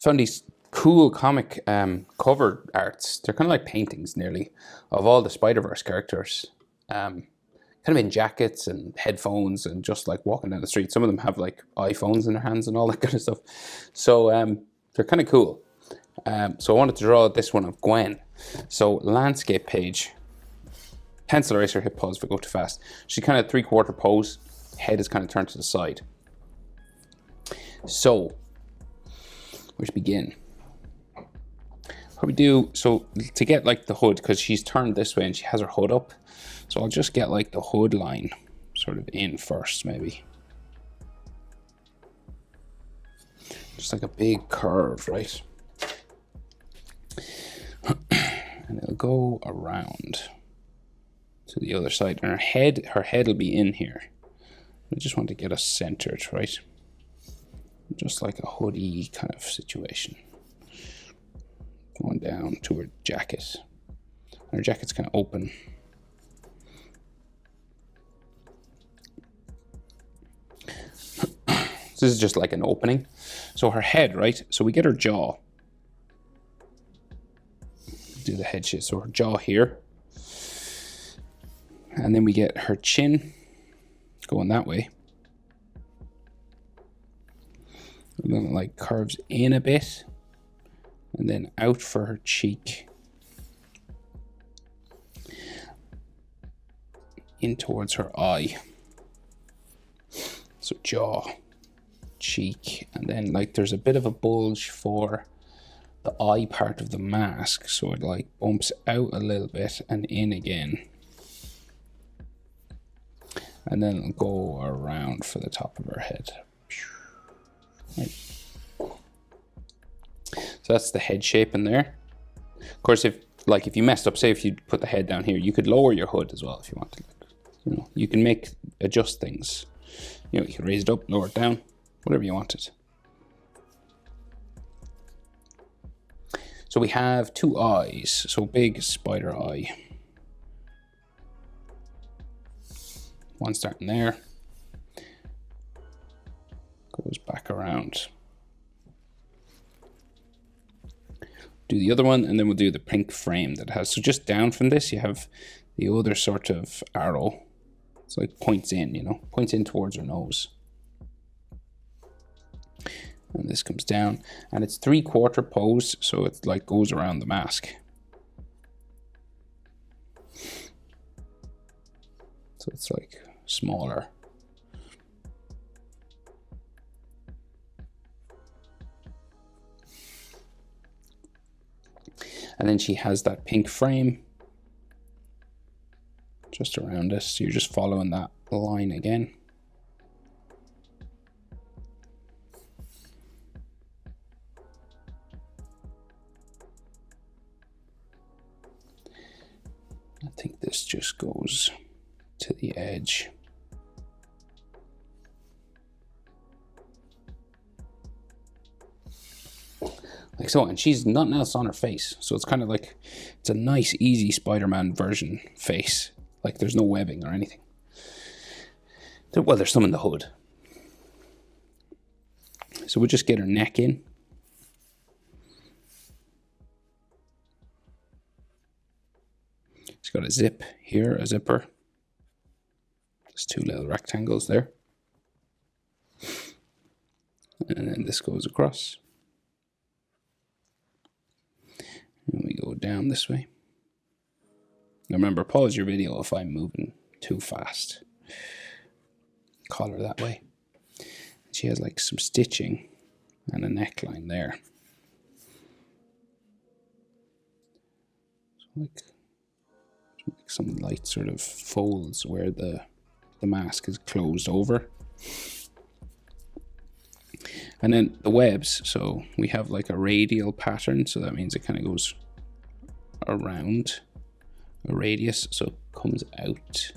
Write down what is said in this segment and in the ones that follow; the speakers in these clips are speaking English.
Found these cool comic cover arts. They're kind of like paintings nearly of all the Spider-Verse characters. Kind of in jackets and headphones and just like walking down the street. Some of them have like iPhones in their hands and all that kind of stuff. So they're kind of cool. So I wanted to draw this one of Gwen. So landscape page, pencil eraser, hit pause if I go too fast. She's kind of 3/4 pose, head is kind of turned to the side. So, where to begin? Probably do, so to get like the hood, because she's turned this way and she has her hood up. So I'll just get like the hood line sort of in first, maybe. Just like a big curve, right? And it'll go around to the other side. And her head will be in here. I just want to get us centered, right? Just like a hoodie kind of situation. Going down to her jacket. And her jacket's kind of open. So this is just like an opening. So her head, right? So we get her jaw. Do the head shit. So her jaw here. And then we get her chin going that way. And then it like curves in a bit. And then out for her cheek. In towards her eye. So jaw, cheek, and then like there's a bit of a bulge for the eye part of the mask. So it like bumps out a little bit and in again. And then it'll go around for the top of her head. Right. So that's the head shape in there. Of course, if you messed up, say if you put the head down here, you could lower your hood as well if you wanted. You know, you can adjust things. You know, you can raise it up, lower it down, whatever you wanted. So we have 2 eyes, so big spider eye. One starting there, goes back around. Do the other one, and then we'll do the pink frame that has, so just down from this, you have the other sort of arrow. It's like points in, you know, points in towards her nose. And this comes down, and it's 3/4 pose, so it like goes around the mask. So it's like smaller. And then she has that pink frame just around us. So you're just following that line again. I think this just goes to the edge. Like so, and she's nothing else on her face. So it's kind of like, it's a nice, easy Spider-Man version face. Like there's no webbing or anything. Well, there's some in the hood. So we'll just get her neck in. She's got a zip here, a zipper. There's 2 little rectangles there. And then this goes across. And we go down this way. Now remember, pause your video if I'm moving too fast. Collar that way. She has like some stitching and a neckline there. So like some light sort of folds where the mask is closed over. And then the webs, so we have like a radial pattern, so that means it kind of goes around a radius, so it comes out.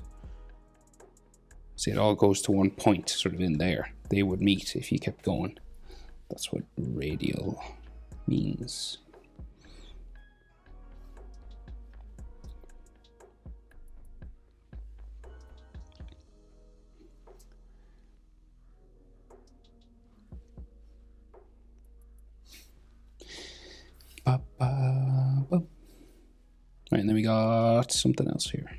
See, it all goes to one point, sort of in there. They would meet if you kept going. That's what radial means. Right, and then we got something else here.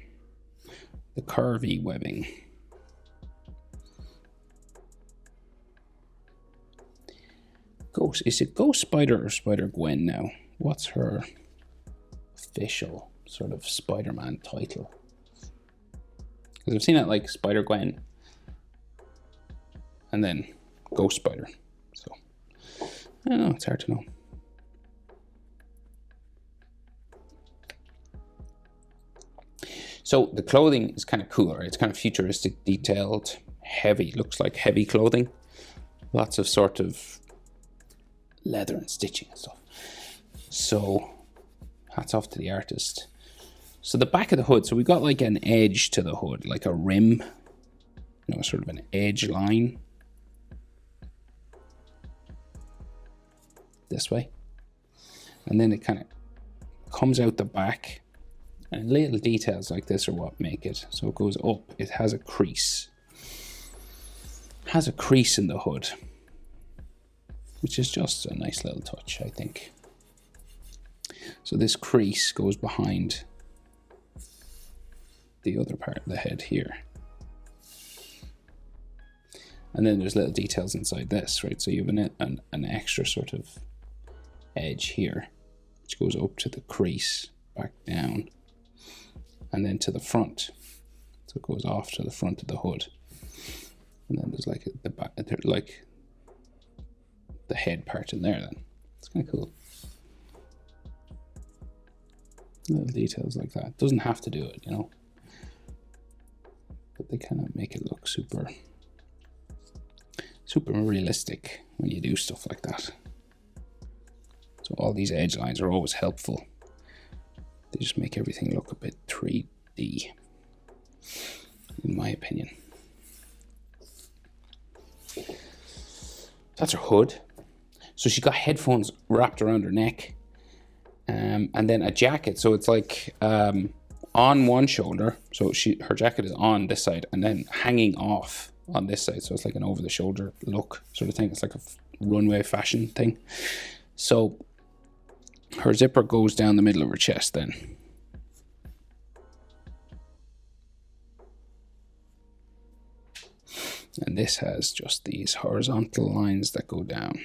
The curvy webbing. Ghost, is it Ghost Spider or Spider Gwen now? What's her official sort of Spider-Man title? Because I've seen it like Spider Gwen and then Ghost Spider. So I don't know, it's hard to know. So the clothing is kind of cool, right? It's kind of futuristic, detailed, heavy, looks like heavy clothing. Lots of sort of leather and stitching and stuff. So hats off to the artist. So the back of the hood, so we got like an edge to the hood, like a rim, you know, sort of an edge line. This way. And then it kind of comes out the back. And little details like this are what make it. So it goes up, it has a crease. It has a crease in the hood, which is just a nice little touch, I think. So this crease goes behind the other part of the head here. And then there's little details inside this, right? So you have an extra sort of edge here, which goes up to the crease, back down, and then to the front. So it goes off to the front of the hood. And then there's like the back, like the head part in there then. It's kind of cool. Little details like that. Doesn't have to do it, you know. But they kind of make it look super realistic when you do stuff like that. So all these edge lines are always helpful. They just make everything look a bit 3D, in my opinion. That's her hood. So she's got headphones wrapped around her neck, and then a jacket. So it's like on one shoulder. So her jacket is on this side, and then hanging off on this side. So it's like an over-the-shoulder look sort of thing. It's like a runway fashion thing. So her zipper goes down the middle of her chest then. And this has just these horizontal lines that go down.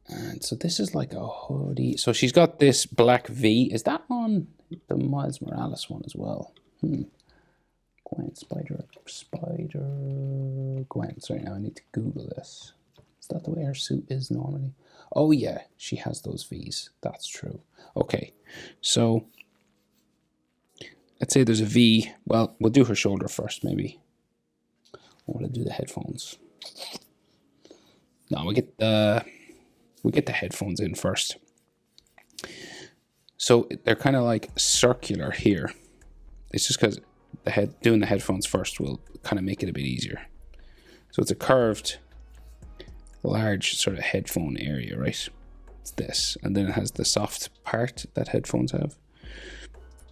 And so this is like a hoodie. So she's got this black V. Is that on the Miles Morales one as well? Gwen, Spider Gwen. Sorry, now I need to Google this. Is that the way her suit is normally? Oh yeah, she has those V's. That's true. Okay, so let's say there's a V. Well, we'll do her shoulder first, maybe. I want to do the headphones. No, we get the headphones in first. So they're kind of like circular here. It's just because doing the headphones first will kind of make it a bit easier. So it's a curved, large sort of headphone area, right? It's this, and then it has the soft part that headphones have.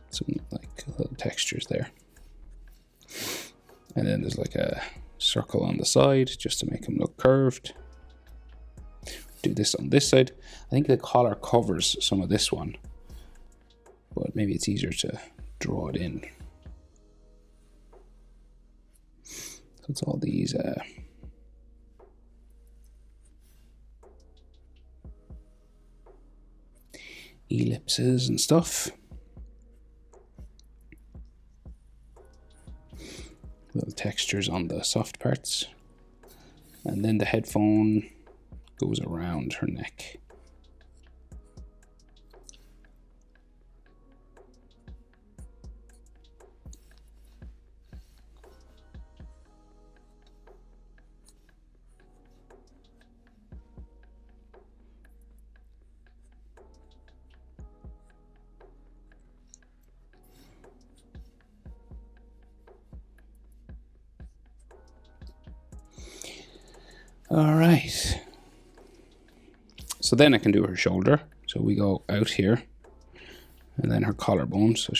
Some like little textures there. And then there's like a circle on the side just to make them look curved. Do this on this side. I think the collar covers some of this one, but maybe it's easier to draw it in. So it's all these ellipses and stuff. Little textures on the soft parts. And then the headphone goes around her neck. All right. So then I can do her shoulder. So we go out here and then her collarbone. So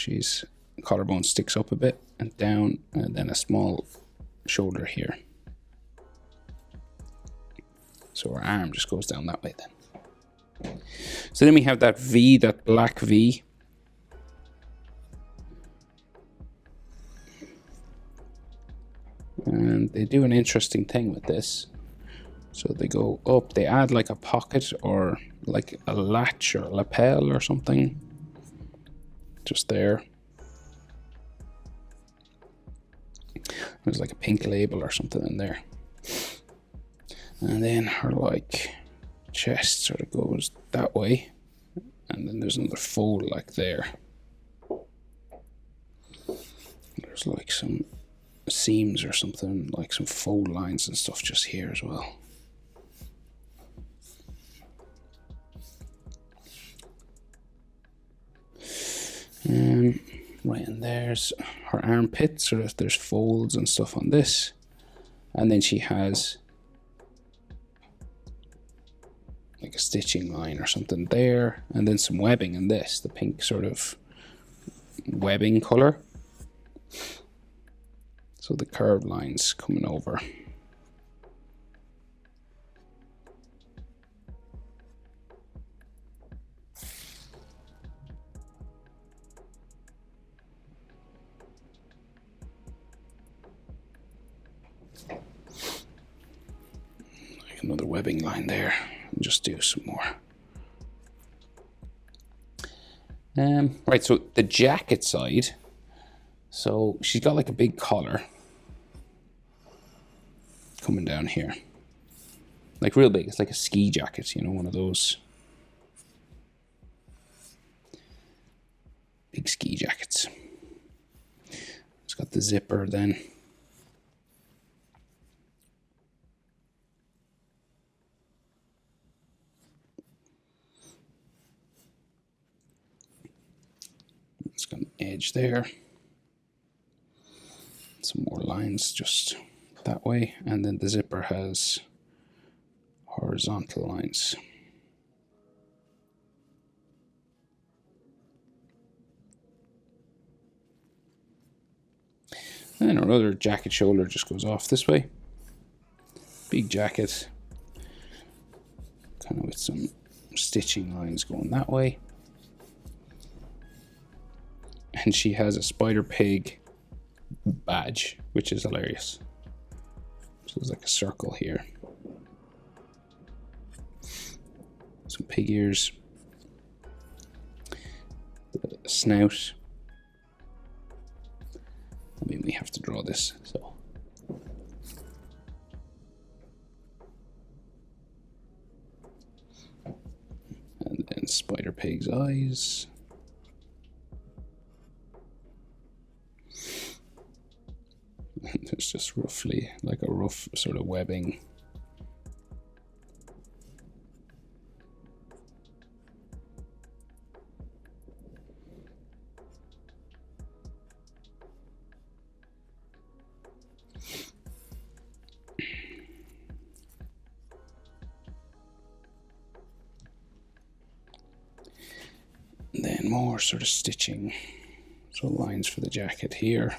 collarbone sticks up a bit and down, and then a small shoulder here. So her arm just goes down that way then. So then we have that V, that black V. And they do an interesting thing with this. So they go up, they add like a pocket or like a latch or a lapel or something. Just there. There's like a pink label or something in there. And then her like chest sort of goes that way. And then there's another fold like there. There's like some seams or something, like some fold lines and stuff just here as well. Right, and there's her armpit, so there's folds and stuff on this. And then she has like a stitching line or something there, and then some webbing in this, the pink sort of webbing color. So the curved lines coming over. Like another webbing line there. And just do some more. Right, so the jacket side. So she's got like a big collar coming down here. Like real big. It's like a ski jacket, you know, one of those big ski jackets. It's got the zipper then. It's got an edge there. Some more lines just that way, and then the zipper has horizontal lines. And our other jacket shoulder just goes off this way. Big jacket, kind of with some stitching lines going that way. And she has a spider pig badge, which is hilarious. So there's like a circle here. Some pig ears. The snout. I mean, we have to draw this, so. And then spider pig's eyes. It's just roughly like a rough sort of webbing. And then more sort of stitching. So lines for the jacket here.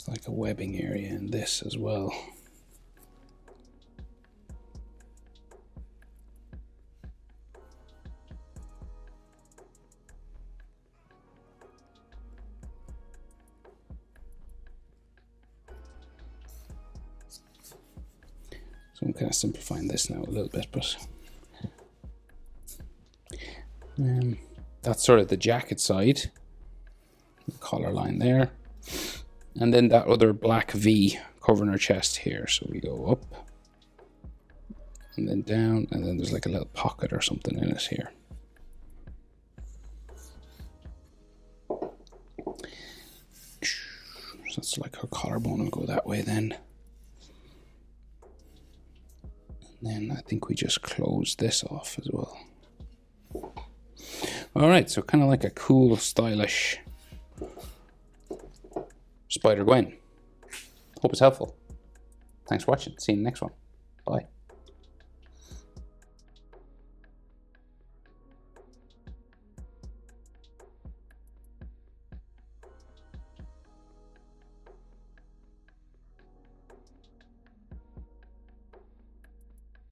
Like a webbing area in this as well. So I'm kind of simplifying this now a little bit, but that's sort of the jacket side, the collar line there. And then that other black V covering her chest here. So we go up and then down, and then there's like a little pocket or something in it here. So that's like her collarbone will go that way then. And then I think we just close this off as well. All right, so kind of like a cool, stylish Spider Gwen. Hope it's helpful. Thanks for watching. See you in the next one. Bye.